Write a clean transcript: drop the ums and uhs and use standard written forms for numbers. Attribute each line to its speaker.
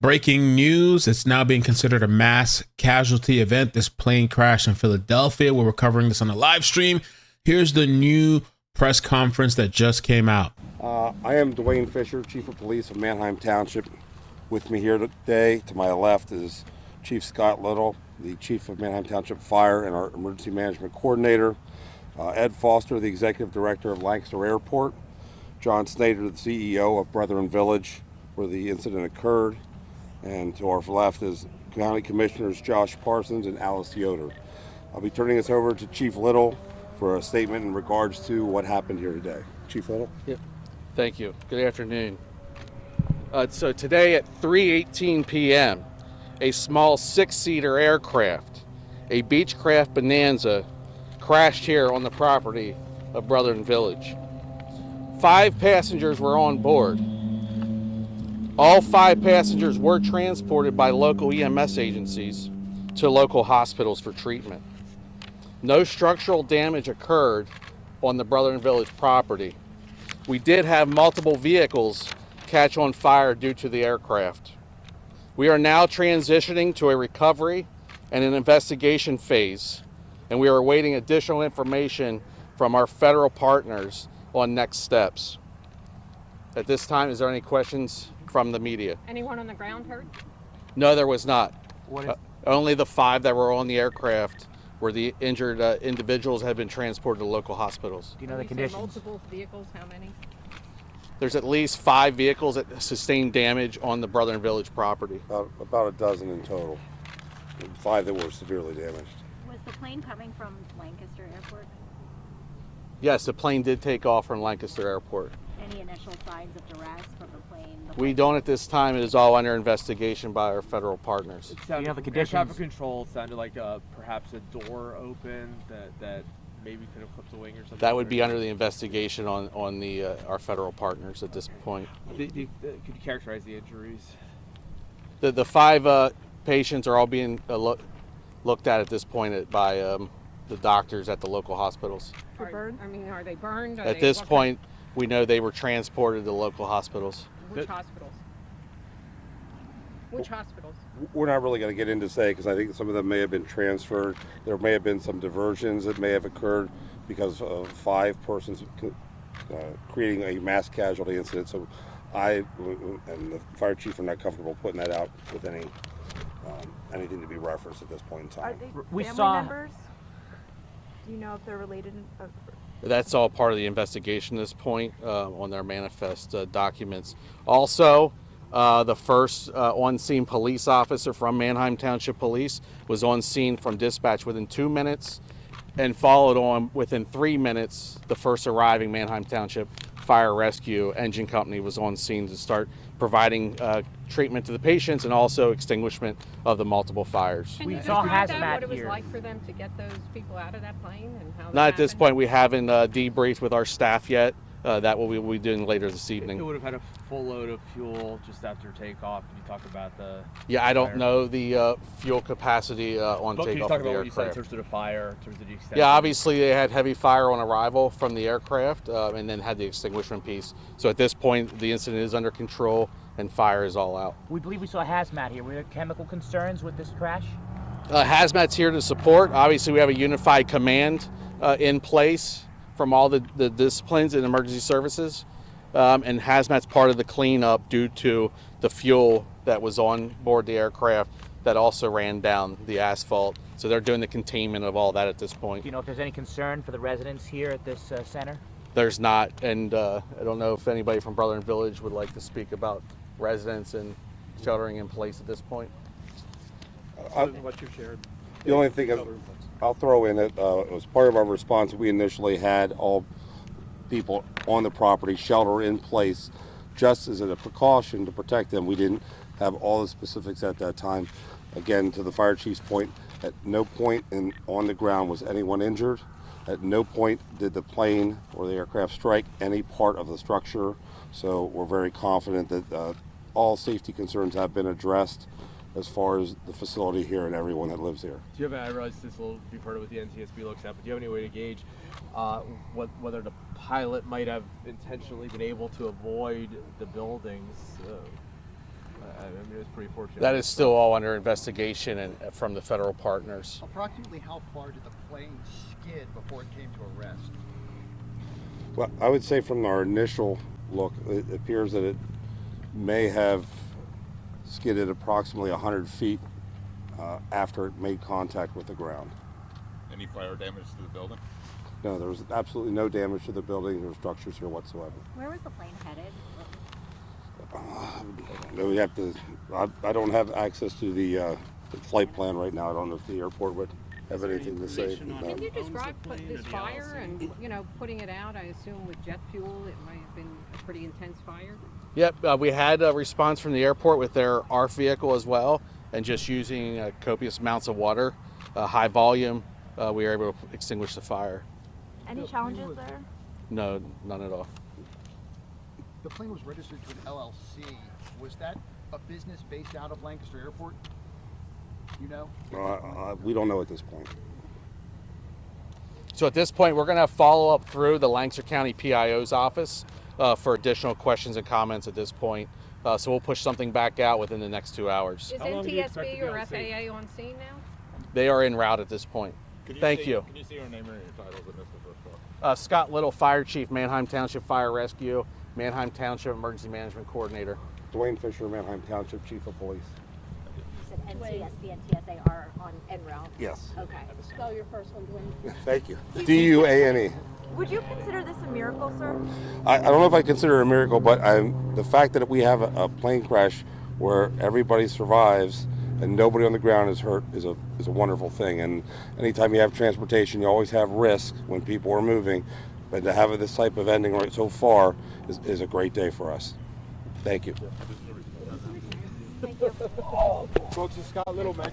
Speaker 1: Breaking news. It's now being considered a mass casualty event. This plane crash in Philadelphia. We're covering this on a live stream. Here's the new press conference that just came out.
Speaker 2: I am Dwayne Fisher, Chief of Police of Manheim Township. With me here today, to my left, is Chief Scott Little, the Chief of Manheim Township Fire and our Emergency Management Coordinator. Ed Foster, the Executive Director of Lancaster Airport. John Snyder, the CEO of Brethren Village, where the incident occurred. And to our left is County Commissioners Josh Parsons and Alice Yoder. I'll be turning this over to Chief Little for a statement in regards to what happened here today. Chief Little?
Speaker 3: Yep. Thank you. Good afternoon. So today at 3:18 p.m., a small six-seater aircraft, a Beechcraft Bonanza, crashed here on the property of Brethren Village. 5 passengers were on board. All 5 passengers were transported by local EMS agencies to local hospitals for treatment. No structural damage occurred on the Brethren Village property. We did have multiple vehicles catch on fire due to the aircraft. We are now transitioning to a recovery and an investigation phase, and we are awaiting additional information from our federal partners on next steps. At this time, is there any questions from the media?
Speaker 4: Anyone on the ground hurt?
Speaker 3: No, there was not. Only the 5 that were on the aircraft where the injured individuals have been transported to local hospitals.
Speaker 4: Do you know the conditions? Multiple vehicles, how many?
Speaker 3: There's at least 5 vehicles that sustained damage on the Brethren Village property.
Speaker 2: About a dozen in total. 5 that were severely damaged.
Speaker 5: Was the plane coming from Lancaster Airport?
Speaker 3: Yes, the plane did take off from Lancaster Airport.
Speaker 5: Any initial signs of duress from the plane?
Speaker 3: We don't at this time. It is all under investigation by our federal partners.
Speaker 6: You know the conditions? Air traffic control sounded like perhaps a door open that maybe could have clipped a wing or something.
Speaker 3: That would be under the investigation on our federal partners at this point.
Speaker 6: Could you characterize the injuries?
Speaker 3: The 5 patients are all being looked at this point by the doctors at the local hospitals.
Speaker 4: Are they burned?
Speaker 3: At this point, we know they were transported to local hospitals.
Speaker 4: Which hospitals? Which hospitals?
Speaker 2: We're not really going to get into say because I think some of them may have been transferred. There may have been some diversions that may have occurred because of 5 persons creating a mass casualty incident. So I and the fire chief are not comfortable putting that out with anything to be referenced at this point in time.
Speaker 7: Are they family members? Do you know if they're related?
Speaker 3: That's all part of the investigation at this point on their manifest documents. Also, the first on-scene police officer from Manheim Township Police was on scene from dispatch within 2 minutes and followed on within 3 minutes. The first arriving Manheim Township Fire Rescue Engine Company was on scene to start providing treatment to the patients and also extinguishment of the multiple fires.
Speaker 4: Can you describe what it was like for them to get those people out of that plane and how?
Speaker 3: Not at this point. We haven't debriefed with our staff yet. That will we'll be doing later this evening.
Speaker 6: It would have had a full load of fuel just after takeoff. Can you talk about the?
Speaker 3: Yeah, I don't know the fuel capacity on takeoff of the aircraft.
Speaker 6: Can you talk about what you said in terms of the fire, in terms of the extent?
Speaker 3: Yeah, obviously they had heavy fire on arrival from the aircraft, and then had the extinguishment piece. So at this point, the incident is under control and fire is all out.
Speaker 7: We believe we saw hazmat here. Were there chemical concerns with this crash?
Speaker 3: Hazmat's here to support. Obviously, we have a unified command in place from all the disciplines in emergency services, and hazmat's part of the cleanup due to the fuel that was on board the aircraft that also ran down the asphalt. So they're doing the containment of all that at this point.
Speaker 7: Do you know if there's any concern for the residents here at this center?
Speaker 3: There's not, and I don't know if anybody from Brethren Village would like to speak about residents and sheltering in place at this point.
Speaker 6: What you've shared.
Speaker 2: The only thing I'll throw in it was part of our response. We initially had all people on the property shelter in place just as a precaution to protect them. We didn't have all the specifics at that time. Again, to the fire chief's point, at no point on the ground was anyone injured. At no point did the plane or the aircraft strike any part of the structure. So we're very confident that all safety concerns have been addressed as far as the facility here and everyone that lives here.
Speaker 6: Do you have? I realize this will be part of what the NTSB looks at, but do you have any way to gauge whether the pilot might have intentionally been able to avoid the buildings I mean, it was pretty fortunate.
Speaker 3: That is still all under investigation and from the federal partners.
Speaker 8: Approximately how far did the plane skid before it came to a rest?
Speaker 2: Well, I would say from our initial look, it appears that it may have skidded approximately 100 feet after it made contact with the ground.
Speaker 9: Any fire damage to the building?
Speaker 2: No, there was absolutely no damage to the building or structures here whatsoever.
Speaker 5: Where was the plane headed?
Speaker 2: We have to. I don't have access to the flight plan right now. I don't know if the airport would have anything to say.
Speaker 4: Can you describe this fire and, putting it out? I assume with jet fuel, it might have been a pretty intense fire.
Speaker 3: Yep, we had a response from the airport with their ARF vehicle as well, and just using copious amounts of water, high volume, we were able to extinguish the fire.
Speaker 7: Any challenges there?
Speaker 3: No, none at all.
Speaker 8: The plane was registered to an LLC. Was that a business based out of Lancaster Airport? You know?
Speaker 2: We don't know at this point.
Speaker 3: So at this point, we're going to follow up through the Lancaster County PIO's office for additional questions and comments at this point. So we'll push something back out within the next 2 hours.
Speaker 4: Is NTSB or FAA on scene now?
Speaker 3: They are en route at this point. Thank you.
Speaker 9: Can you see your name and your titles in this first part?
Speaker 3: Scott Little, Fire Chief, Manheim Township Fire Rescue, Manheim Township Emergency Management Coordinator.
Speaker 2: Dwayne Fisher, Manheim Township Chief of Police.
Speaker 5: You said NTSB and TSA are on en route?
Speaker 2: Yes.
Speaker 5: Okay.
Speaker 4: Spell your first one, Dwayne.
Speaker 2: Thank you. DUANE.
Speaker 7: Would you consider this a miracle, sir?
Speaker 2: I don't know if I consider it a miracle, but the fact that we have a plane crash where everybody survives and nobody on the ground is hurt is a wonderful thing. And anytime you have transportation, you always have risk when people are moving. But to have this type of ending right so far is a great day for us. Thank you.
Speaker 8: Folks, it's Scott Little, man.